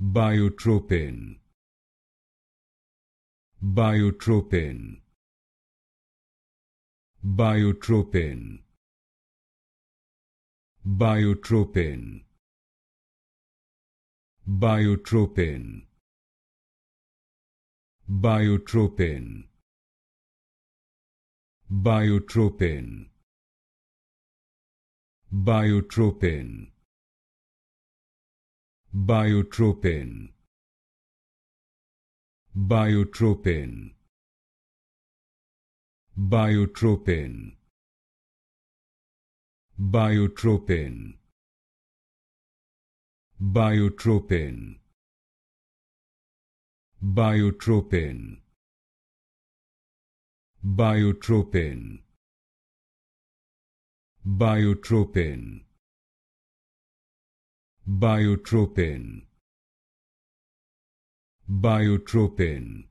Bio-Tropin, Bio-Tropin, Bio-Tropin, Bio-Tropin, Bio-Tropin, Bio-Tropin, Bio-Tropin, Bio-Tropin, Bio-Tropin, Bio-Tropin, Bio-Tropin, Bio-Tropin, Bio-Tropin, Bio-Tropin, Bio-Tropin, Bio-Tropin, Bio-Tropin, Bio-Tropin,